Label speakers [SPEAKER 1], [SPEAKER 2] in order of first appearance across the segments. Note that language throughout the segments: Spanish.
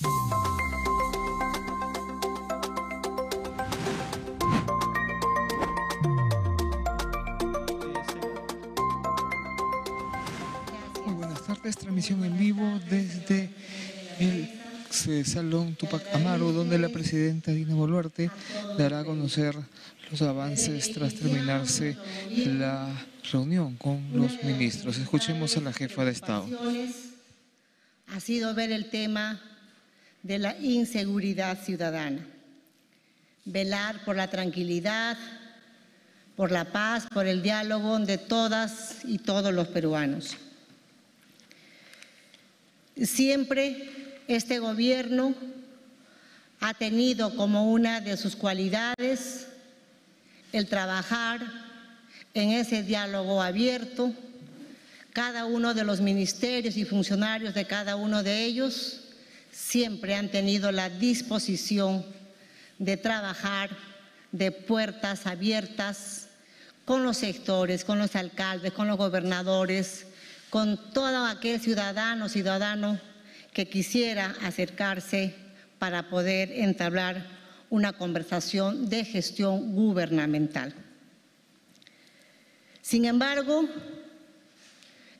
[SPEAKER 1] Muy buenas tardes, transmisión en vivo desde el Salón Túpac Amaru, donde la presidenta Dina Boluarte dará a conocer los avances tras terminarse la reunión con los ministros. Escuchemos a la jefa de Estado.
[SPEAKER 2] Ha sido ver el tema de la inseguridad ciudadana, velar por la tranquilidad, por la paz, por el diálogo de todas y todos los peruanos. Siempre este gobierno ha tenido como una de sus cualidades el trabajar en ese diálogo abierto. Cada uno de los ministerios y funcionarios de cada uno de ellos siempre han tenido la disposición de trabajar de puertas abiertas con los sectores, con los alcaldes, con los gobernadores, con todo aquel ciudadano que quisiera acercarse para poder entablar una conversación de gestión gubernamental. Sin embargo,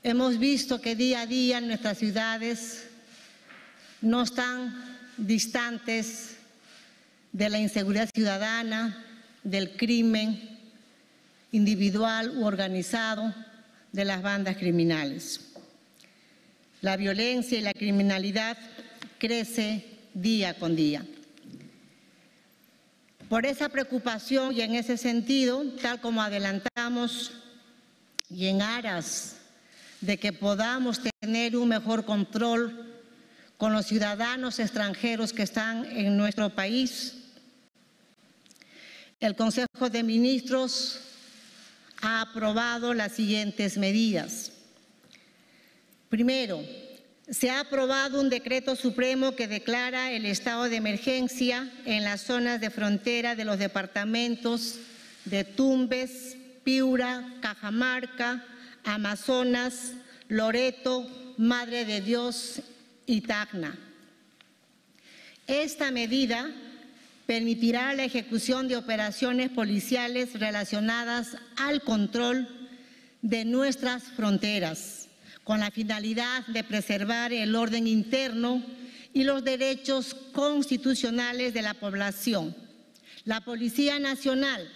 [SPEAKER 2] hemos visto que día a día nuestras ciudades no están distantes de la inseguridad ciudadana, del crimen individual u organizado, de las bandas criminales. La violencia y la criminalidad crece día con día. Por esa preocupación y en ese sentido, tal como adelantamos y en aras de que podamos tener un mejor control con los ciudadanos extranjeros que están en nuestro país, el Consejo de Ministros ha aprobado las siguientes medidas. Primero, se ha aprobado un decreto supremo que declara el estado de emergencia en las zonas de frontera de los departamentos de Tumbes, Piura, Cajamarca, Amazonas, Loreto, Madre de Dios y Tacna. Esta medida permitirá la ejecución de operaciones policiales relacionadas al control de nuestras fronteras, con la finalidad de preservar el orden interno y los derechos constitucionales de la población. La Policía Nacional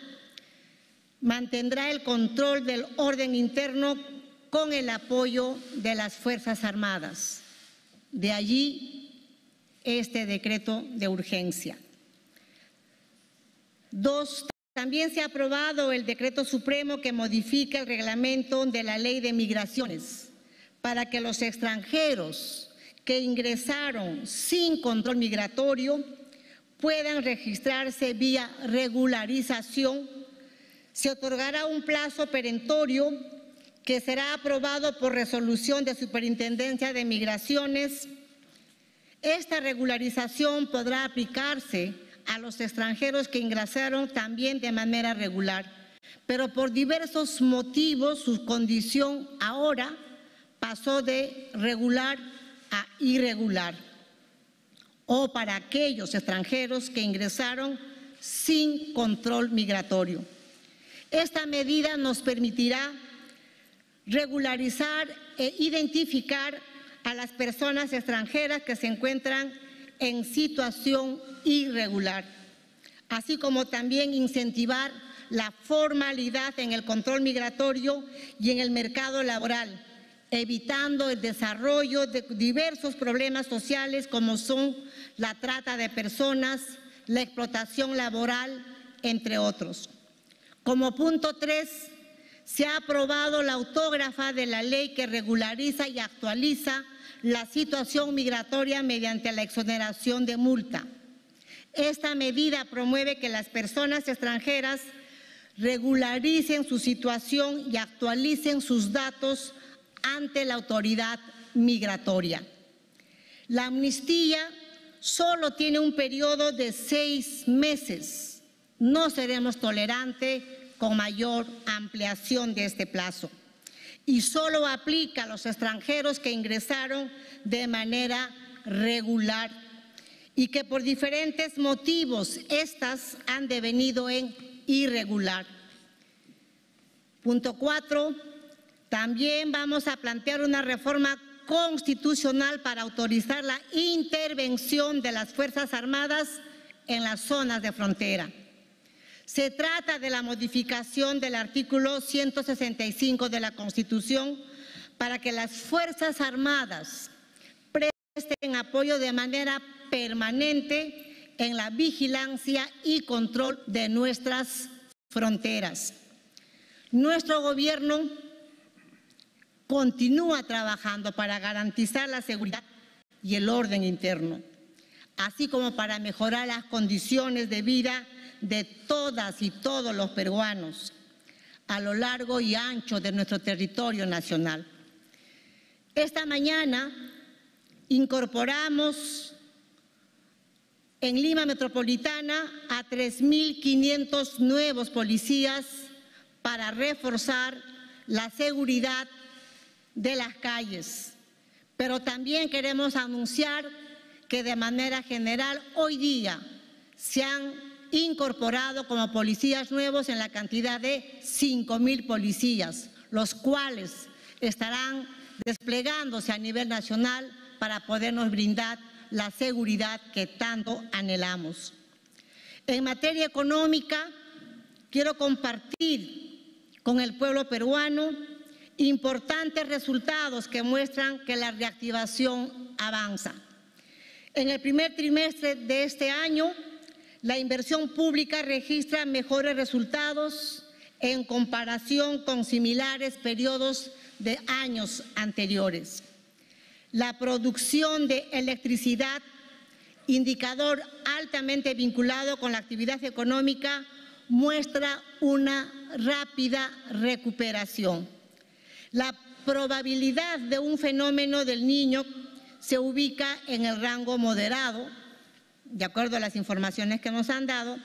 [SPEAKER 2] mantendrá el control del orden interno con el apoyo de las Fuerzas Armadas. De allí este decreto de urgencia. 2. También se ha aprobado el decreto supremo que modifica el reglamento de la Ley de Migraciones para que los extranjeros que ingresaron sin control migratorio puedan registrarse vía regularización. Se otorgará un plazo perentorio que será aprobado por resolución de Superintendencia de Migraciones. Esta regularización podrá aplicarse a los extranjeros que ingresaron también de manera regular, pero por diversos motivos su condición ahora pasó de regular a irregular, o para aquellos extranjeros que ingresaron sin control migratorio. Esta medida nos permitirá regularizar e identificar a las personas extranjeras que se encuentran en situación irregular, así como también incentivar la formalidad en el control migratorio y en el mercado laboral, evitando el desarrollo de diversos problemas sociales como son la trata de personas, la explotación laboral, entre otros. Como punto 3, se ha aprobado la autógrafa de la ley que regulariza y actualiza la situación migratoria mediante la exoneración de multa. Esta medida promueve que las personas extranjeras regularicen su situación y actualicen sus datos ante la autoridad migratoria. La amnistía solo tiene un periodo de 6 meses. No seremos tolerantes con mayor ampliación de este plazo. Y solo aplica a los extranjeros que ingresaron de manera regular, y que por diferentes motivos estas han devenido en irregular. Punto 4. También vamos a plantear una reforma constitucional para autorizar la intervención de las Fuerzas Armadas en las zonas de frontera. Se trata de la modificación del artículo 165 de la Constitución para que las Fuerzas Armadas presten apoyo de manera permanente en la vigilancia y control de nuestras fronteras. Nuestro gobierno continúa trabajando para garantizar la seguridad y el orden interno, así como para mejorar las condiciones de vida de todas y todos los peruanos a lo largo y ancho de nuestro territorio nacional. Esta mañana incorporamos en Lima Metropolitana a 3.500 nuevos policías para reforzar la seguridad de las calles. Pero también queremos anunciar que de manera general hoy día se han incorporado como policías nuevos en la cantidad de 5.000 policías, los cuales estarán desplegándose a nivel nacional para podernos brindar la seguridad que tanto anhelamos. En materia económica, quiero compartir con el pueblo peruano importantes resultados que muestran que la reactivación avanza. En el primer trimestre de este año, la inversión pública registra mejores resultados en comparación con similares periodos de años anteriores. La producción de electricidad, indicador altamente vinculado con la actividad económica, muestra una rápida recuperación. La probabilidad de un fenómeno del Niño se ubica en el rango moderado, de acuerdo a las informaciones que nos han dado.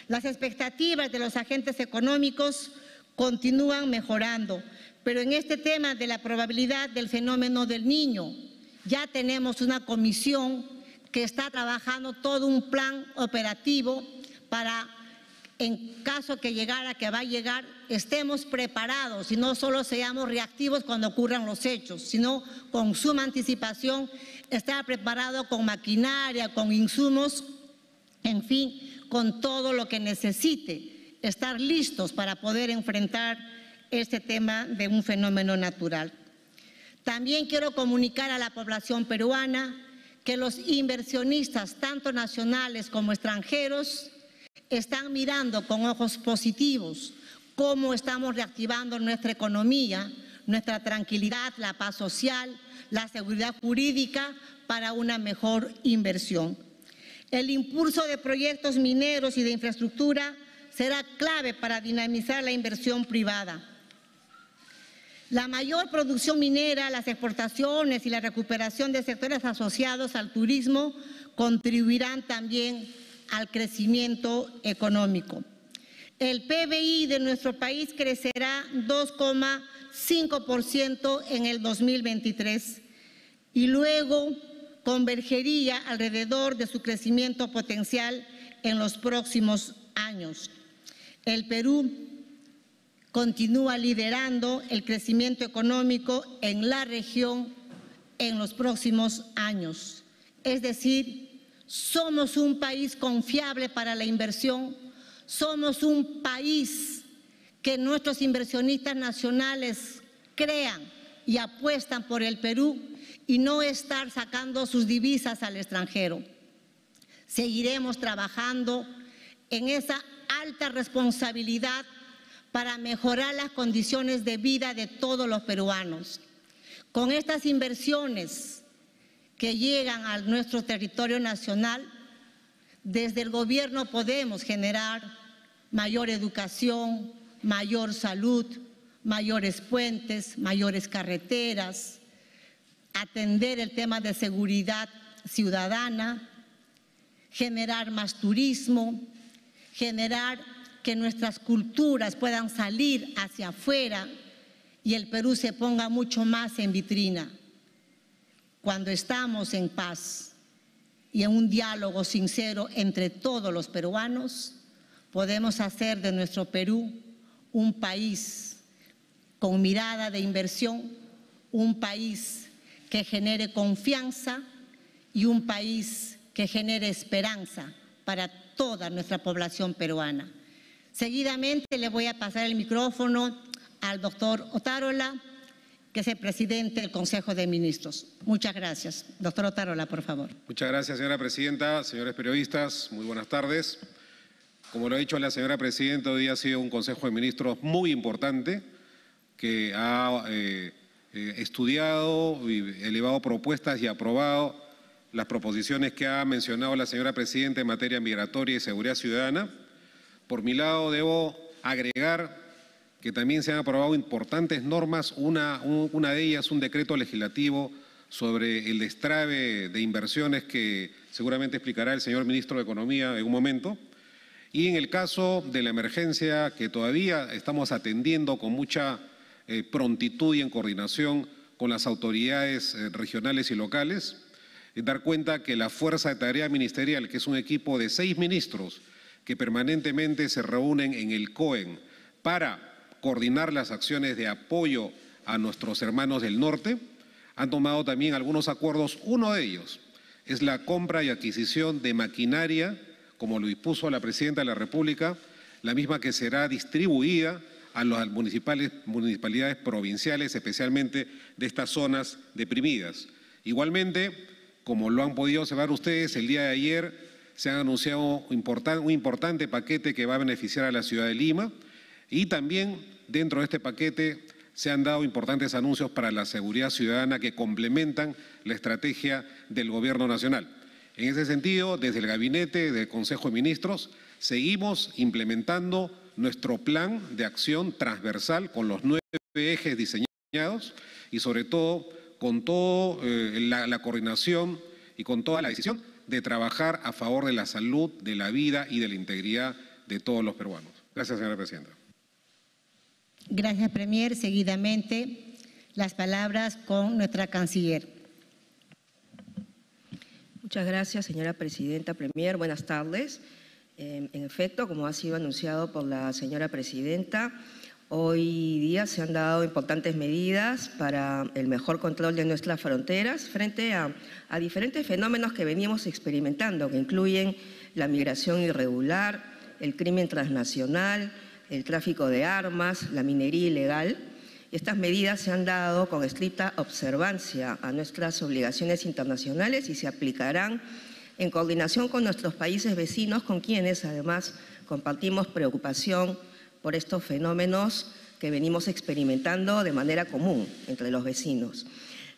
[SPEAKER 2] Las expectativas de los agentes económicos continúan mejorando, pero en este tema de la probabilidad del fenómeno del Niño, ya tenemos una comisión que está trabajando todo un plan operativo para, en caso que llegara, que va a llegar, estemos preparados y no solo seamos reactivos cuando ocurran los hechos, sino con suma anticipación, estar preparado con maquinaria, con insumos, en fin, con todo lo que necesite, estar listos para poder enfrentar este tema de un fenómeno natural. También quiero comunicar a la población peruana que los inversionistas, tanto nacionales como extranjeros, están mirando con ojos positivos cómo estamos reactivando nuestra economía, nuestra tranquilidad, la paz social, la seguridad jurídica para una mejor inversión. El impulso de proyectos mineros y de infraestructura será clave para dinamizar la inversión privada. La mayor producción minera, las exportaciones y la recuperación de sectores asociados al turismo contribuirán también al crecimiento económico. El PBI de nuestro país crecerá 2,5% en el 2023 y luego convergería alrededor de su crecimiento potencial en los próximos años. El Perú continúa liderando el crecimiento económico en la región en los próximos años. Es decir, somos un país confiable para la inversión, somos un país que nuestros inversionistas nacionales crean y apuestan por el Perú y no estar sacando sus divisas al extranjero. Seguiremos trabajando en esa alta responsabilidad para mejorar las condiciones de vida de todos los peruanos. Con estas inversiones que llegan a nuestro territorio nacional, desde el gobierno podemos generar mayor educación, mayor salud, mayores puentes, mayores carreteras, atender el tema de seguridad ciudadana, generar más turismo, generar que nuestras culturas puedan salir hacia afuera y el Perú se ponga mucho más en vitrina. Cuando estamos en paz, y en un diálogo sincero entre todos los peruanos, podemos hacer de nuestro Perú un país con mirada de inversión, un país que genere confianza y un país que genere esperanza para toda nuestra población peruana. Seguidamente le voy a pasar el micrófono al doctor Otárola, que es el presidente del Consejo de Ministros. Muchas gracias. Doctor Otárola, por favor.
[SPEAKER 3] Muchas gracias, señora presidenta. Señores periodistas, muy buenas tardes. Como lo ha dicho la señora presidenta, hoy ha sido un Consejo de Ministros muy importante que ha estudiado, elevado propuestas y aprobado las proposiciones que ha mencionado la señora presidenta en materia migratoria y seguridad ciudadana. Por mi lado, debo agregar que también se han aprobado importantes normas, una de ellas un decreto legislativo sobre el destrave de inversiones que seguramente explicará el señor ministro de Economía en un momento. Y en el caso de la emergencia que todavía estamos atendiendo con mucha prontitud y en coordinación con las autoridades regionales y locales, dar cuenta que la Fuerza de Tarea Ministerial, que es un equipo de 6 ministros que permanentemente se reúnen en el COEN para coordinar las acciones de apoyo a nuestros hermanos del norte, han tomado también algunos acuerdos. Uno de ellos es la compra y adquisición de maquinaria, como lo dispuso la Presidenta de la República, la misma que será distribuida a las municipalidades provinciales, especialmente de estas zonas deprimidas. Igualmente, como lo han podido observar ustedes, el día de ayer se han anunciado un importante paquete que va a beneficiar a la ciudad de Lima y también dentro de este paquete se han dado importantes anuncios para la seguridad ciudadana que complementan la estrategia del Gobierno Nacional. En ese sentido, desde el Gabinete del Consejo de Ministros, seguimos implementando nuestro plan de acción transversal con los 9 ejes diseñados y sobre todo con toda la coordinación y con toda la decisión de trabajar a favor de la salud, de la vida y de la integridad de todos los peruanos. Gracias, señora presidenta.
[SPEAKER 2] Gracias, Premier. Seguidamente, las palabras con nuestra canciller.
[SPEAKER 4] Muchas gracias, señora presidenta. Premier, buenas tardes. En efecto, como ha sido anunciado por la señora presidenta, hoy día se han dado importantes medidas para el mejor control de nuestras fronteras frente a diferentes fenómenos que venimos experimentando, que incluyen la migración irregular, el crimen transnacional, el tráfico de armas, la minería ilegal. Estas medidas se han dado con estricta observancia a nuestras obligaciones internacionales y se aplicarán en coordinación con nuestros países vecinos, con quienes además compartimos preocupación por estos fenómenos que venimos experimentando de manera común entre los vecinos.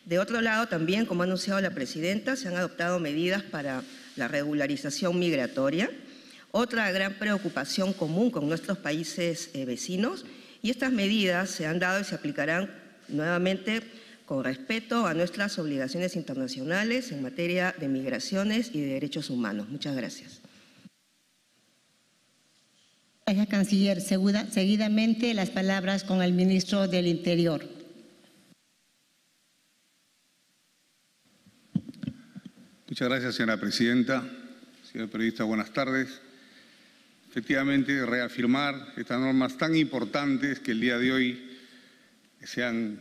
[SPEAKER 4] De otro lado, también, como ha anunciado la presidenta, se han adoptado medidas para la regularización migratoria, otra gran preocupación común con nuestros países vecinos, y estas medidas se han dado y se aplicarán nuevamente con respeto a nuestras obligaciones internacionales en materia de migraciones y de derechos humanos. Muchas gracias.
[SPEAKER 2] Gracias, canciller. Seguidamente, las palabras con el ministro del Interior.
[SPEAKER 5] Muchas gracias, señora presidenta. Señor periodista, buenas tardes. Efectivamente, reafirmar estas normas tan importantes que el día de hoy se han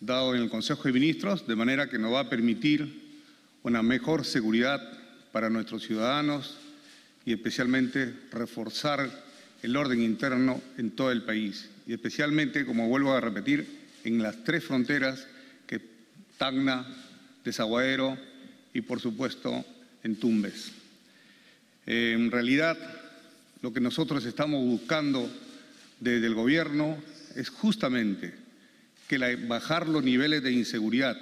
[SPEAKER 5] dado en el Consejo de Ministros, de manera que nos va a permitir una mejor seguridad para nuestros ciudadanos y especialmente reforzar el orden interno en todo el país. Y especialmente, como vuelvo a repetir, en las 3 fronteras, que Tacna, Desaguadero y, por supuesto, en Tumbes. En realidad, lo que nosotros estamos buscando desde el Gobierno es justamente bajar los niveles de inseguridad,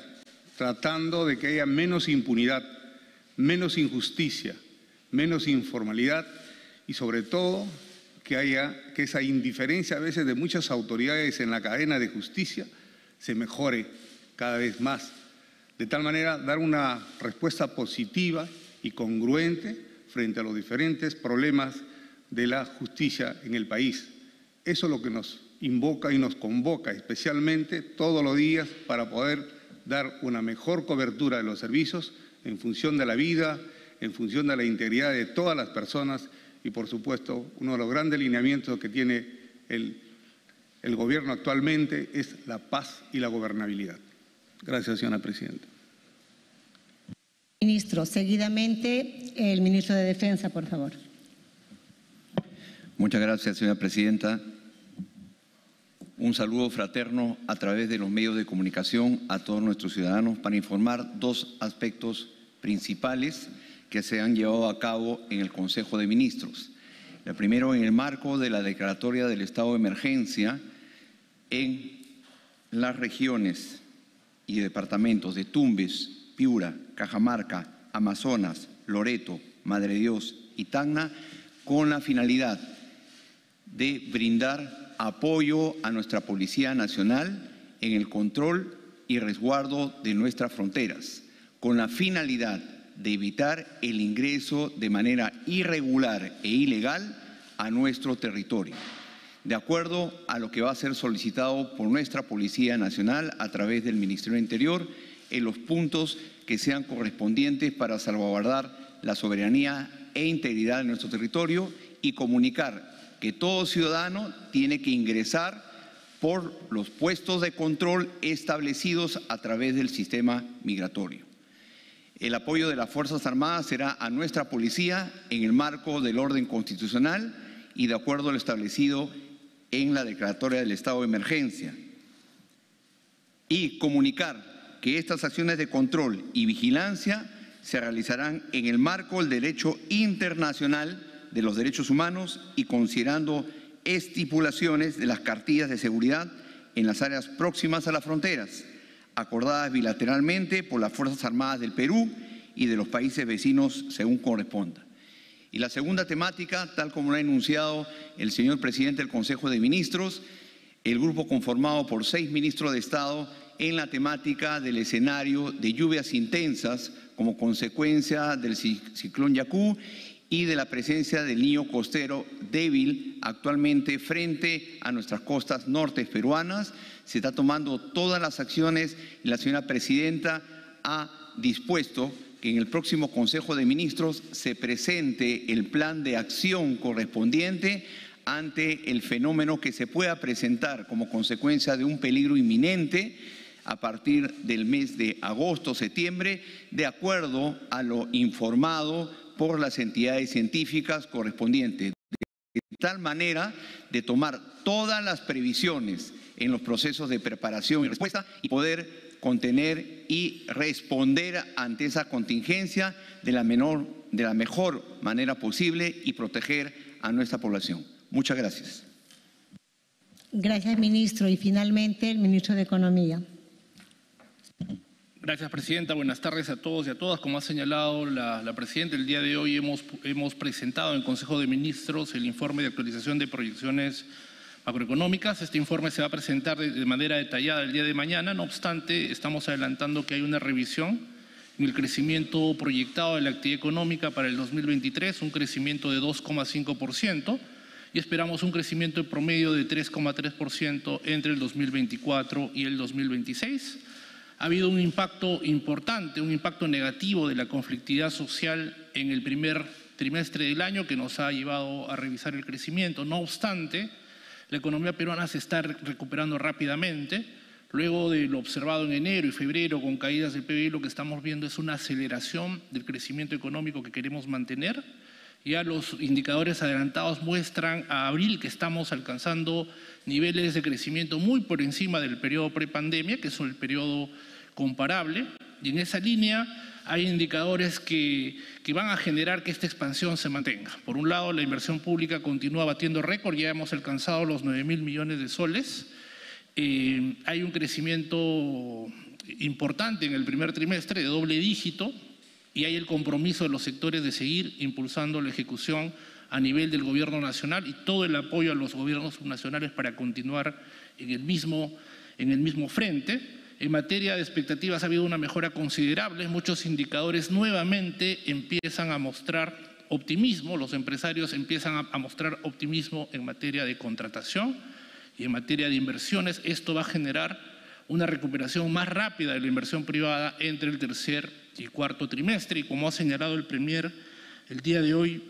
[SPEAKER 5] tratando de que haya menos impunidad, menos injusticia, menos informalidad y, sobre todo, que esa indiferencia a veces de muchas autoridades en la cadena de justicia se mejore cada vez más. De tal manera, dar una respuesta positiva y congruente frente a los diferentes problemas de la justicia en el país. Eso es lo que nos invoca y nos convoca especialmente todos los días para poder dar una mejor cobertura de los servicios en función de la vida, en función de la integridad de todas las personas y, por supuesto, uno de los grandes lineamientos que tiene el gobierno actualmente es la paz y la gobernabilidad. Gracias, señora presidenta.
[SPEAKER 2] Ministro, seguidamente el ministro de Defensa, por favor.
[SPEAKER 6] Muchas gracias, señora presidenta. Un saludo fraterno a través de los medios de comunicación a todos nuestros ciudadanos para informar dos aspectos principales que se han llevado a cabo en el Consejo de Ministros. El primero, en el marco de la declaratoria del estado de emergencia en las regiones y departamentos de Tumbes, Piura, Cajamarca, Amazonas, Loreto, Madre de Dios y Tacna, con la finalidad de brindar apoyo a nuestra Policía Nacional en el control y resguardo de nuestras fronteras, con la finalidad de evitar el ingreso de manera irregular e ilegal a nuestro territorio, de acuerdo a lo que va a ser solicitado por nuestra Policía Nacional a través del Ministerio del Interior en los puntos que sean correspondientes para salvaguardar la soberanía e integridad de nuestro territorio y comunicar que todo ciudadano tiene que ingresar por los puestos de control establecidos a través del sistema migratorio. El apoyo de las Fuerzas Armadas será a nuestra policía en el marco del orden constitucional y de acuerdo a lo establecido en la declaratoria del estado de emergencia. Y comunicar que estas acciones de control y vigilancia se realizarán en el marco del derecho internacional de los derechos humanos y considerando estipulaciones de las cartillas de seguridad en las áreas próximas a las fronteras, acordadas bilateralmente por las Fuerzas Armadas del Perú y de los países vecinos según corresponda. Y la segunda temática, tal como lo ha enunciado el señor presidente del Consejo de Ministros, el grupo conformado por 6 ministros de Estado en la temática del escenario de lluvias intensas como consecuencia del ciclón Yaku y de la presencia del niño costero débil actualmente frente a nuestras costas norte peruanas. Se está tomando todas las acciones y la señora presidenta ha dispuesto que en el próximo Consejo de Ministros se presente el plan de acción correspondiente ante el fenómeno que se pueda presentar como consecuencia de un peligro inminente a partir del mes de agosto, septiembre, de acuerdo a lo informado por las entidades científicas correspondientes, de tal manera de tomar todas las previsiones en los procesos de preparación y respuesta y poder contener y responder ante esa contingencia de la mejor manera posible y proteger a nuestra población. Muchas gracias.
[SPEAKER 2] Gracias, ministro. Y finalmente, el ministro de Economía.
[SPEAKER 7] Gracias, presidenta. Buenas tardes a todos y a todas. Como ha señalado la presidenta, el día de hoy hemos presentado en el Consejo de Ministros el informe de actualización de proyecciones macroeconómicas. Este informe se va a presentar de manera detallada el día de mañana. No obstante, estamos adelantando que hay una revisión en el crecimiento proyectado de la actividad económica para el 2023, un crecimiento de 2,5%, y esperamos un crecimiento en promedio de 3,3% entre el 2024 y el 2026. Ha habido un impacto importante, un impacto negativo de la conflictividad social en el primer trimestre del año que nos ha llevado a revisar el crecimiento. No obstante, la economía peruana se está recuperando rápidamente. Luego de lo observado en enero y febrero con caídas del PBI, lo que estamos viendo es una aceleración del crecimiento económico que queremos mantener. Ya los indicadores adelantados muestran a abril que estamos alcanzando niveles de crecimiento muy por encima del periodo prepandemia, que es el periodo comparable, y en esa línea hay indicadores que van a generar que esta expansión se mantenga. Por un lado, la inversión pública continúa batiendo récord, ya hemos alcanzado los 9.000 millones de soles. Hay un crecimiento importante en el primer trimestre de doble dígito y hay el compromiso de los sectores de seguir impulsando la ejecución a nivel del gobierno nacional y todo el apoyo a los gobiernos subnacionales para continuar en el mismo frente. En materia de expectativas ha habido una mejora considerable, muchos indicadores nuevamente empiezan a mostrar optimismo, los empresarios empiezan a mostrar optimismo en materia de contratación y en materia de inversiones. Esto va a generar una recuperación más rápida de la inversión privada entre el tercer y cuarto trimestre. Y como ha señalado el Premier, el día de hoy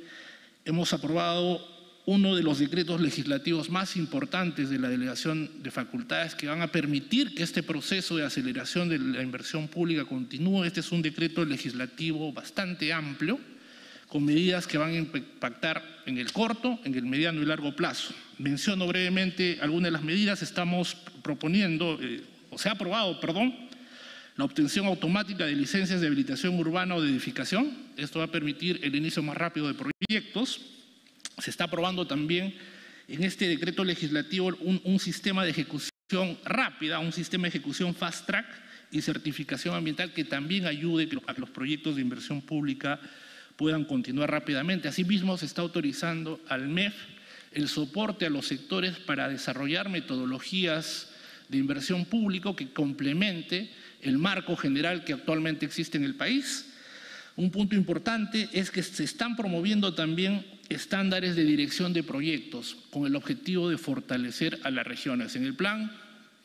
[SPEAKER 7] hemos aprobado uno de los decretos legislativos más importantes de la delegación de facultades que van a permitir que este proceso de aceleración de la inversión pública continúe. Este es un decreto legislativo bastante amplio, con medidas que van a impactar en el corto, en el mediano y largo plazo. Menciono brevemente algunas de las medidas. Estamos proponiendo, se ha aprobado, la obtención automática de licencias de habilitación urbana o de edificación. Esto va a permitir el inicio más rápido de proyectos. Se está aprobando también en este decreto legislativo un sistema de ejecución rápida, un sistema de ejecución fast track y certificación ambiental que también ayude a que los proyectos de inversión pública puedan continuar rápidamente. Asimismo, se está autorizando al MEF el soporte a los sectores para desarrollar metodologías de inversión pública que complemente el marco general que actualmente existe en el país. Un punto importante es que se están promoviendo también estándares de dirección de proyectos con el objetivo de fortalecer a las regiones. En el plan,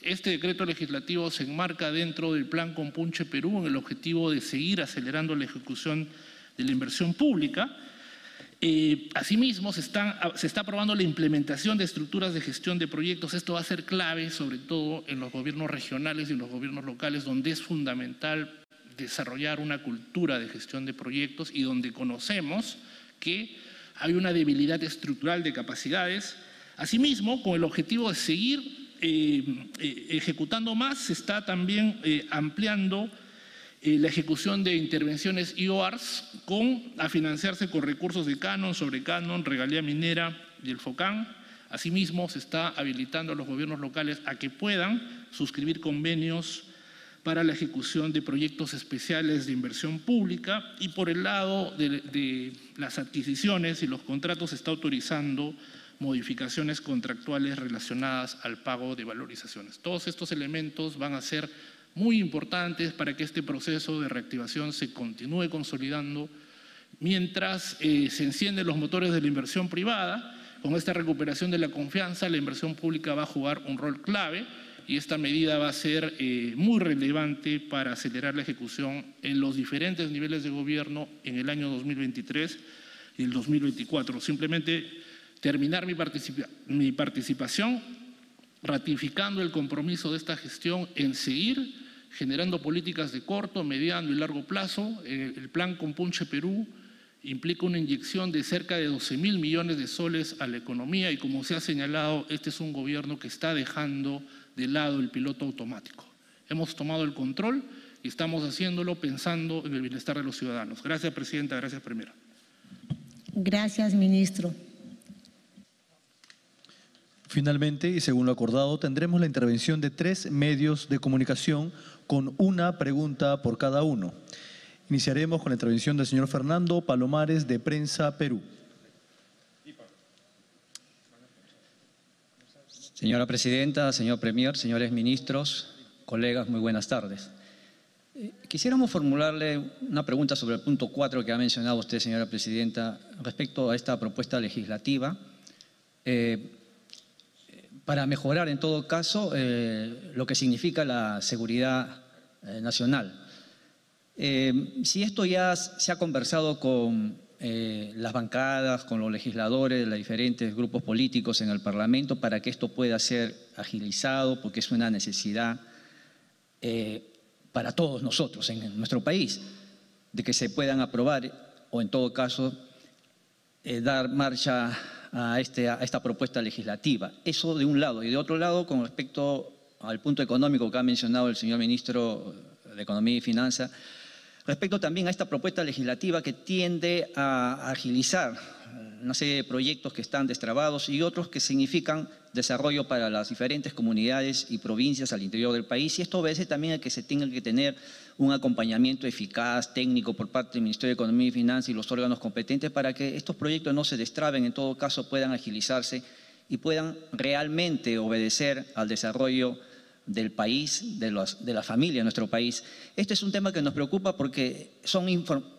[SPEAKER 7] este decreto legislativo se enmarca dentro del Plan Compunche Perú en el objetivo de seguir acelerando la ejecución de la inversión pública. Asimismo, se está aprobando la implementación de estructuras de gestión de proyectos. Esto va a ser clave, sobre todo en los gobiernos regionales y en los gobiernos locales, donde es fundamental desarrollar una cultura de gestión de proyectos y donde conocemos que hay una debilidad estructural de capacidades. Asimismo, con el objetivo de seguir ejecutando más, se está también ampliando la ejecución de intervenciones IOARS a financiarse con recursos de canon, sobre canon, regalía minera y el FOCAN. Asimismo, se está habilitando a los gobiernos locales a que puedan suscribir convenios para la ejecución de proyectos especiales de inversión pública, y por el lado de las adquisiciones y los contratos se está autorizando modificaciones contractuales relacionadas al pago de valorizaciones. Todos estos elementos van a ser muy importantes para que este proceso de reactivación se continúe consolidando mientras se encienden los motores de la inversión privada. Con esta recuperación de la confianza, la inversión pública va a jugar un rol clave, y esta medida va a ser muy relevante para acelerar la ejecución en los diferentes niveles de gobierno en el año 2023 y el 2024. Simplemente terminar mi participación ratificando el compromiso de esta gestión en seguir generando políticas de corto, mediano y largo plazo. El Plan Compunche Perú implica una inyección de cerca de 12.000 millones de soles a la economía, y como se ha señalado, este es un gobierno que está dejando de lado el piloto automático. Hemos tomado el control y estamos haciéndolo pensando en el bienestar de los ciudadanos. Gracias, Presidenta. Gracias, Primera.
[SPEAKER 2] Gracias, ministro.
[SPEAKER 8] Finalmente, y según lo acordado, tendremos la intervención de 3 medios de comunicación con una pregunta por cada uno. Iniciaremos con la intervención del señor Fernando Palomares, de Prensa Perú.
[SPEAKER 9] Señora Presidenta, señor Premier, señores ministros, colegas, muy buenas tardes. Quisiéramos formularle una pregunta sobre el punto 4 que ha mencionado usted, señora Presidenta, respecto a esta propuesta legislativa, para mejorar en todo caso lo que significa la seguridad nacional. Si esto ya se ha conversado con las bancadas, con los legisladores de los diferentes grupos políticos en el Parlamento para que esto pueda ser agilizado, porque es una necesidad para todos nosotros en nuestro país, de que se puedan aprobar o en todo caso dar marcha a esta propuesta legislativa. Eso de un lado. Y de otro lado, con respecto al punto económico que ha mencionado el señor ministro de Economía y Finanzas, respecto también a esta propuesta legislativa que tiende a agilizar una serie de proyectos que están destrabados y otros que significan desarrollo para las diferentes comunidades y provincias al interior del país. Y esto obedece también a que se tenga que tener un acompañamiento eficaz, técnico, por parte del Ministerio de Economía y Finanzas y los órganos competentes para que estos proyectos no se destraben, en todo caso puedan agilizarse y puedan realmente obedecer al desarrollo del país, de la familia de nuestro país. Este es un tema que nos preocupa porque son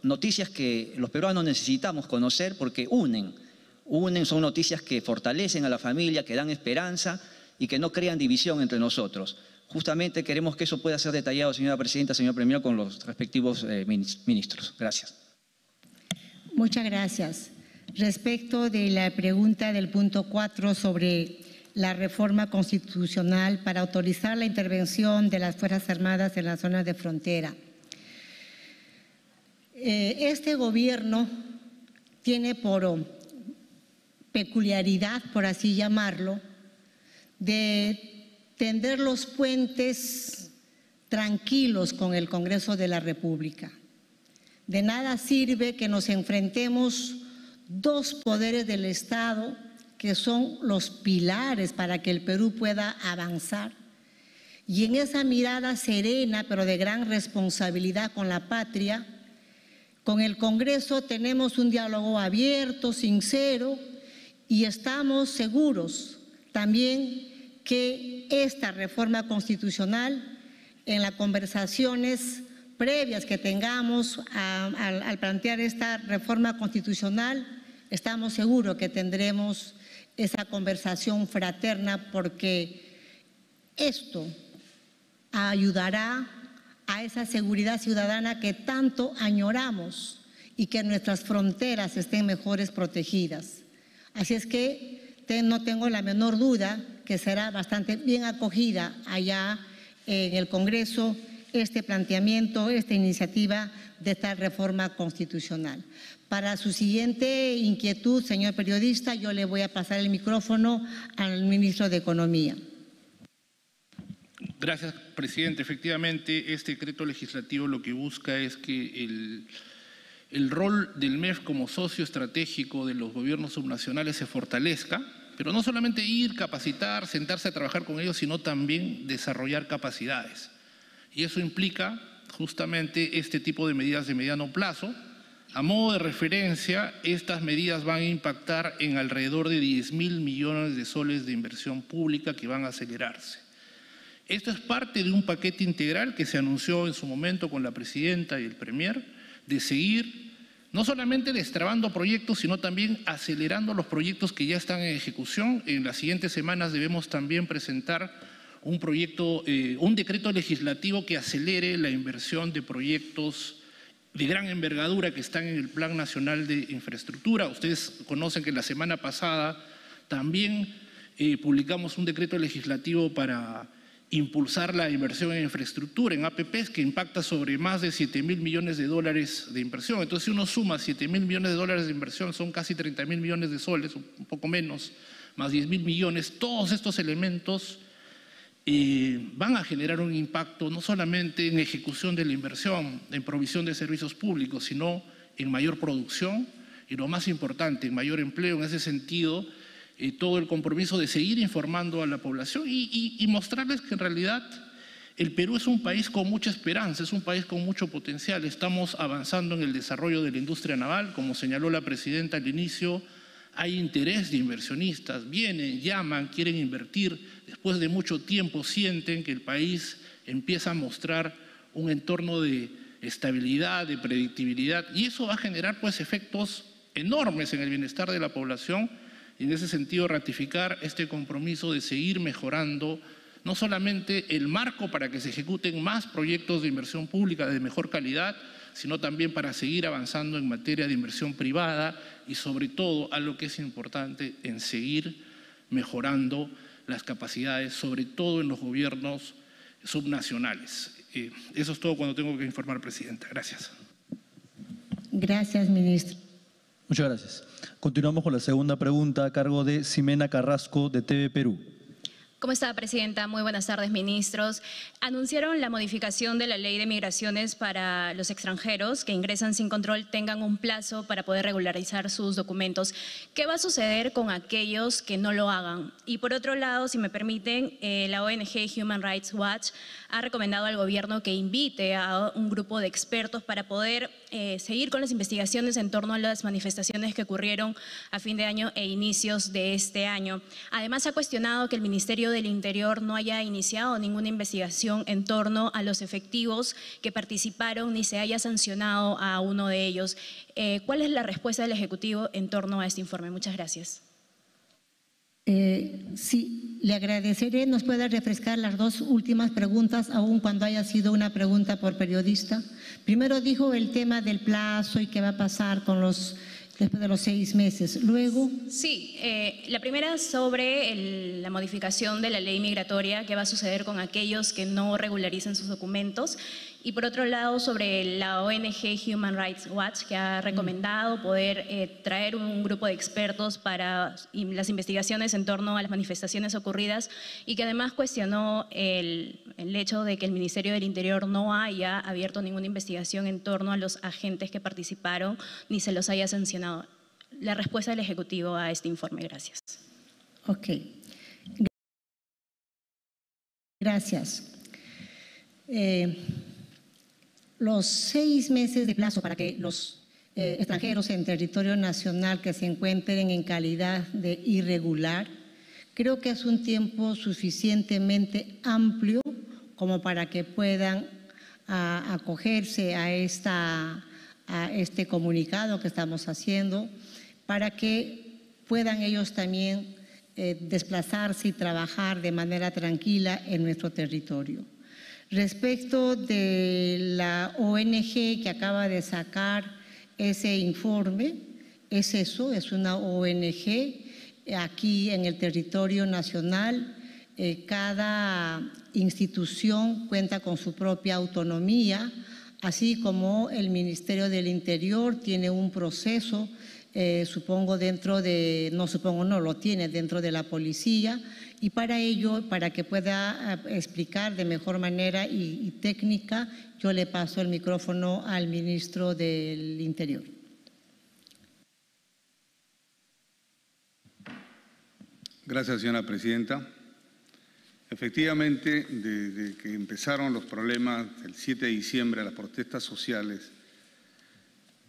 [SPEAKER 9] noticias que los peruanos necesitamos conocer porque son noticias que fortalecen a la familia, que dan esperanza y que no crean división entre nosotros. Justamente queremos que eso pueda ser detallado, señora presidenta, señor premier, con los respectivos ministros. Gracias.
[SPEAKER 2] Muchas gracias. Respecto de la pregunta del punto 4 sobre la reforma constitucional para autorizar la intervención de las Fuerzas Armadas en las zonas de frontera. Este gobierno tiene por peculiaridad, por así llamarlo, de tender los puentes tranquilos con el Congreso de la República. De nada sirve que nos enfrentemos dos poderes del Estado que son los pilares para que el Perú pueda avanzar. Y en esa mirada serena, pero de gran responsabilidad con la patria, con el Congreso tenemos un diálogo abierto, sincero, y estamos seguros también que esta reforma constitucional, en las conversaciones previas que tengamos al plantear esta reforma constitucional, estamos seguros que tendremos esa conversación fraterna, porque esto ayudará a esa seguridad ciudadana que tanto añoramos y que nuestras fronteras estén mejores protegidas. Así es que no tengo la menor duda que será bastante bien acogida allá en el Congreso este planteamiento, esta iniciativa de esta reforma constitucional. Para su siguiente inquietud, señor periodista, yo le voy a pasar el micrófono al ministro de Economía.
[SPEAKER 7] Gracias, presidente. Efectivamente, este decreto legislativo lo que busca es que el rol del MEF como socio estratégico de los gobiernos subnacionales se fortalezca, pero no solamente ir, capacitar, sentarse a trabajar con ellos, sino también desarrollar capacidades. Y eso implica justamente este tipo de medidas de mediano plazo. A modo de referencia, estas medidas van a impactar en alrededor de 10.000 millones de soles de inversión pública que van a acelerarse. Esto es parte de un paquete integral que se anunció en su momento con la presidenta y el premier, de seguir no solamente destrabando proyectos, sino también acelerando los proyectos que ya están en ejecución. En las siguientes semanas debemos también presentar un decreto legislativo que acelere la inversión de proyectos de gran envergadura que están en el Plan Nacional de Infraestructura. Ustedes conocen que la semana pasada también publicamos un decreto legislativo para impulsar la inversión en infraestructura, en APPs, que impacta sobre más de 7.000 millones de dólares de inversión. Entonces, si uno suma 7.000 millones de dólares de inversión, son casi 30.000 millones de soles, un poco menos, más 10.000 millones. Todos estos elementos van a generar un impacto no solamente en ejecución de la inversión, en provisión de servicios públicos, sino en mayor producción y, lo más importante, en mayor empleo. En ese sentido, todo el compromiso de seguir informando a la población y mostrarles que en realidad el Perú es un país con mucha esperanza, es un país con mucho potencial. Estamos avanzando en el desarrollo de la industria naval, como señaló la presidenta al inicio. Hay interés de inversionistas, vienen, llaman, quieren invertir. Después de mucho tiempo sienten que el país empieza a mostrar un entorno de estabilidad, de predictibilidad, y eso va a generar pues efectos enormes en el bienestar de la población. Y en ese sentido ratificar este compromiso de seguir mejorando no solamente el marco para que se ejecuten más proyectos de inversión pública de mejor calidad, sino también para seguir avanzando en materia de inversión privada y, sobre todo, algo que es importante, en seguir mejorando las capacidades, sobre todo en los gobiernos subnacionales. Eso es todo cuando tengo que informar, presidenta. Gracias.
[SPEAKER 2] Gracias, ministro.
[SPEAKER 8] Muchas gracias. Continuamos con la segunda pregunta a cargo de Ximena Carrasco de TV Perú.
[SPEAKER 10] ¿Cómo está, presidenta? Muy buenas tardes, ministros. Anunciaron la modificación de la Ley de Migraciones para los extranjeros que ingresan sin control tengan un plazo para poder regularizar sus documentos. ¿Qué va a suceder con aquellos que no lo hagan? Y por otro lado, si me permiten, la ONG Human Rights Watch ha recomendado al gobierno que invite a un grupo de expertos para poder seguir con las investigaciones en torno a las manifestaciones que ocurrieron a fin de año e inicios de este año. Además, ha cuestionado que el Ministerio del Interior no haya iniciado ninguna investigación en torno a los efectivos que participaron ni se haya sancionado a uno de ellos. ¿Cuál es la respuesta del Ejecutivo en torno a este informe? Muchas gracias.
[SPEAKER 2] Sí, le agradeceré. ¿Nos puede refrescar las dos últimas preguntas, aun cuando haya sido una pregunta por periodista? Primero dijo el tema del plazo y qué va a pasar con después de los 6 meses. Luego…
[SPEAKER 10] Sí, la primera sobre la modificación de la ley migratoria, qué va a suceder con aquellos que no regularicen sus documentos. Y por otro lado, sobre la ONG Human Rights Watch, que ha recomendado poder traer un grupo de expertos para las investigaciones en torno a las manifestaciones ocurridas y que además cuestionó el hecho de que el Ministerio del Interior no haya abierto ninguna investigación en torno a los agentes que participaron ni se los haya sancionado. La respuesta del Ejecutivo a este informe. Gracias.
[SPEAKER 2] Ok. Gracias. Los 6 meses de plazo para que los extranjeros en territorio nacional que se encuentren en calidad de irregular, creo que es un tiempo suficientemente amplio como para que puedan acogerse a este comunicado que estamos haciendo, para que puedan ellos también desplazarse y trabajar de manera tranquila en nuestro territorio. Respecto de la ONG que acaba de sacar ese informe, es eso, es una ONG aquí en el territorio nacional. Cada institución cuenta con su propia autonomía, así como el Ministerio del Interior tiene un proceso, supongo lo tiene dentro de la policía, y para ello, para que pueda explicar de mejor manera y técnica, yo le paso el micrófono al ministro del Interior.
[SPEAKER 5] Gracias, señora presidenta. Efectivamente, desde que empezaron los problemas el 7 de diciembre, las protestas sociales,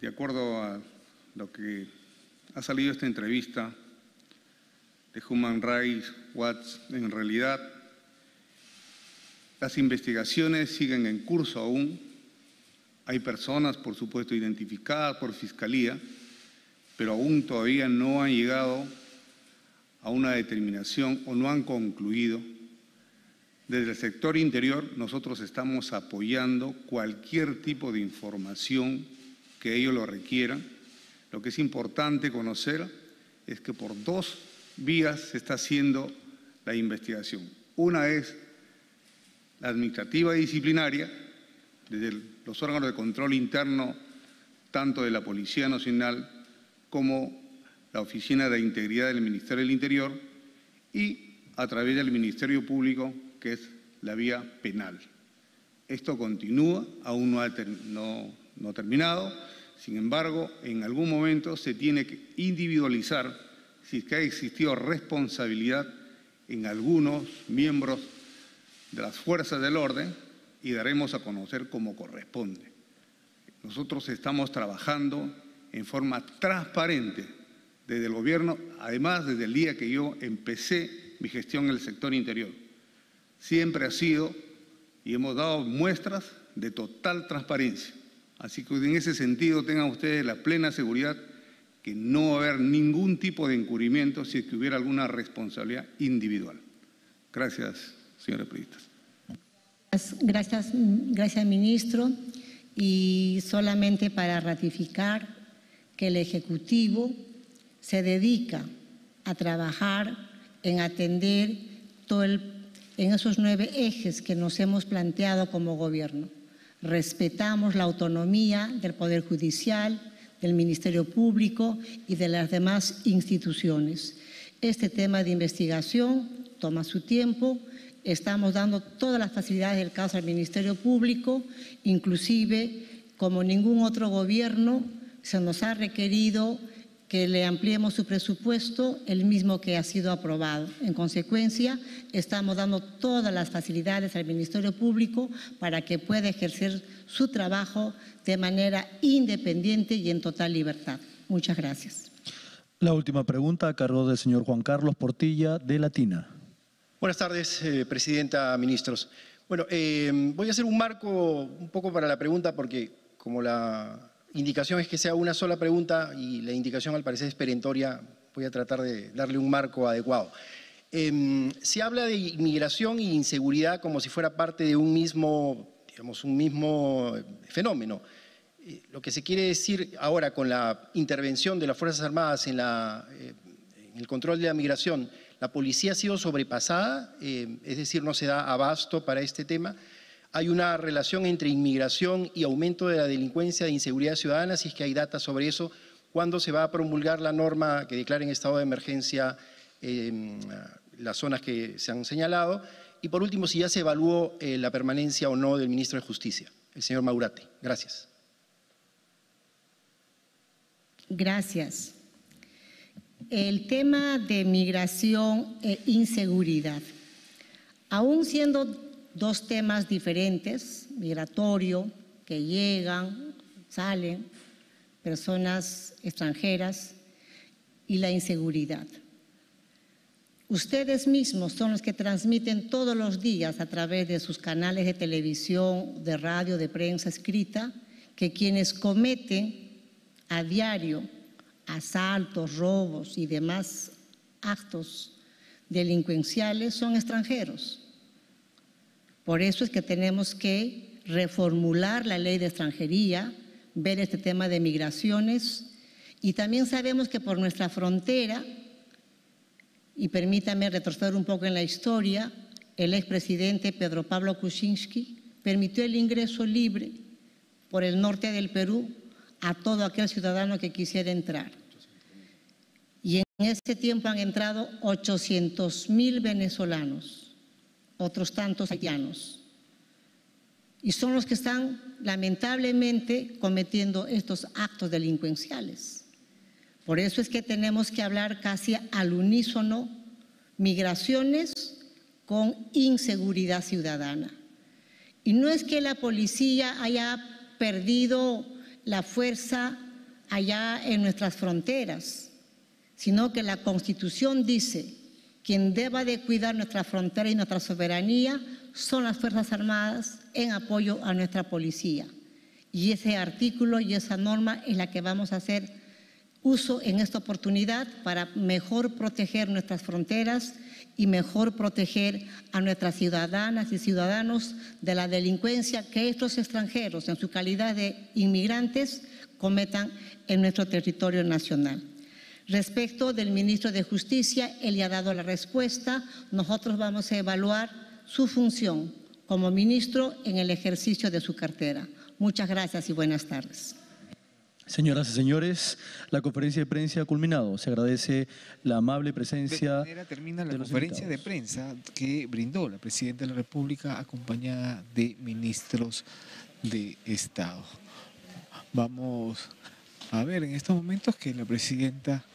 [SPEAKER 5] de acuerdo a lo que ha salido esta entrevista de Human Rights Watch, en realidad las investigaciones siguen en curso aún. Hay personas, por supuesto, identificadas por Fiscalía, pero aún todavía no han llegado a una determinación o no han concluido. Desde el sector interior nosotros estamos apoyando cualquier tipo de información que ellos lo requieran. Lo que es importante conocer es que por 2 vías se está haciendo la investigación. Una es la administrativa y disciplinaria, desde los órganos de control interno, tanto de la Policía Nacional como la Oficina de Integridad del Ministerio del Interior, y a través del Ministerio Público, que es la vía penal. Esto continúa, aún no ha terminado. Sin embargo, en algún momento se tiene que individualizar si es que ha existido responsabilidad en algunos miembros de las fuerzas del orden y daremos a conocer cómo corresponde. Nosotros estamos trabajando en forma transparente desde el gobierno, además desde el día que yo empecé mi gestión en el sector interior. Siempre ha sido y hemos dado muestras de total transparencia. Así que en ese sentido tengan ustedes la plena seguridad que no va a haber ningún tipo de encubrimiento si es que hubiera alguna responsabilidad individual. Gracias, señora periodista.
[SPEAKER 2] Gracias, ministro. Y solamente para ratificar que el Ejecutivo se dedica a trabajar en atender en esos 9 ejes que nos hemos planteado como gobierno. Respetamos la autonomía del Poder Judicial, del Ministerio Público y de las demás instituciones. Este tema de investigación toma su tiempo. Estamos dando todas las facilidades del caso al Ministerio Público, inclusive, como ningún otro gobierno, se nos ha requerido que le ampliemos su presupuesto, el mismo que ha sido aprobado. En consecuencia, estamos dando todas las facilidades al Ministerio Público para que pueda ejercer su trabajo de manera independiente y en total libertad. Muchas gracias.
[SPEAKER 8] La última pregunta a cargo del señor Juan Carlos Portilla, de Latina.
[SPEAKER 11] Buenas tardes, presidenta, ministros. Bueno, voy a hacer un marco un poco para la pregunta porque como la indicación es que sea una sola pregunta y la indicación al parecer es perentoria, voy a tratar de darle un marco adecuado. Se habla de inmigración e inseguridad como si fuera parte de un mismo, digamos, un mismo fenómeno. Lo que se quiere decir ahora con la intervención de las Fuerzas Armadas en el control de la migración, la policía ha sido sobrepasada, es decir, no se da abasto para este tema. Hay una relación entre inmigración y aumento de la delincuencia de inseguridad ciudadana, si es que hay data sobre eso, cuándo se va a promulgar la norma que declara en estado de emergencia las zonas que se han señalado, y por último, si ya se evaluó la permanencia o no del ministro de Justicia, el señor Maurate. Gracias.
[SPEAKER 2] Gracias. El tema de migración e inseguridad, aún siendo dos temas diferentes, migratorio, que llegan, salen, personas extranjeras, y la inseguridad. Ustedes mismos son los que transmiten todos los días a través de sus canales de televisión, de radio, de prensa escrita, que quienes cometen a diario asaltos, robos y demás actos delincuenciales son extranjeros. Por eso es que tenemos que reformular la ley de extranjería, ver este tema de migraciones, y también sabemos que por nuestra frontera, y permítame retroceder un poco en la historia, el expresidente Pedro Pablo Kuczynski permitió el ingreso libre por el norte del Perú a todo aquel ciudadano que quisiera entrar. Y en ese tiempo han entrado 800.000 venezolanos, otros tantos haitianos. Y son los que están lamentablemente cometiendo estos actos delincuenciales. Por eso es que tenemos que hablar casi al unísono, migraciones con inseguridad ciudadana. Y no es que la policía haya perdido la fuerza allá en nuestras fronteras, sino que la Constitución dice: quien deba de cuidar nuestra frontera y nuestra soberanía son las Fuerzas Armadas en apoyo a nuestra policía. Y ese artículo y esa norma es la que vamos a hacer uso en esta oportunidad para mejor proteger nuestras fronteras y mejor proteger a nuestras ciudadanas y ciudadanos de la delincuencia que estos extranjeros, en su calidad de inmigrantes, cometan en nuestro territorio nacional. Respecto del ministro de Justicia, él ya ha dado la respuesta. Nosotros vamos a evaluar su función como ministro en el ejercicio de su cartera. Muchas gracias y buenas tardes.
[SPEAKER 8] Señoras y señores, la conferencia de prensa ha culminado. Se agradece la amable presencia.
[SPEAKER 1] De esta manera termina la conferencia de prensa que brindó la Presidenta de la República acompañada de ministros de Estado. Vamos a ver en estos momentos que la Presidenta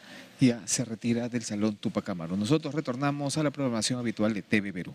[SPEAKER 1] ya se retira del Salón Tupac Amaru. Nosotros retornamos a la programación habitual de TV Perú.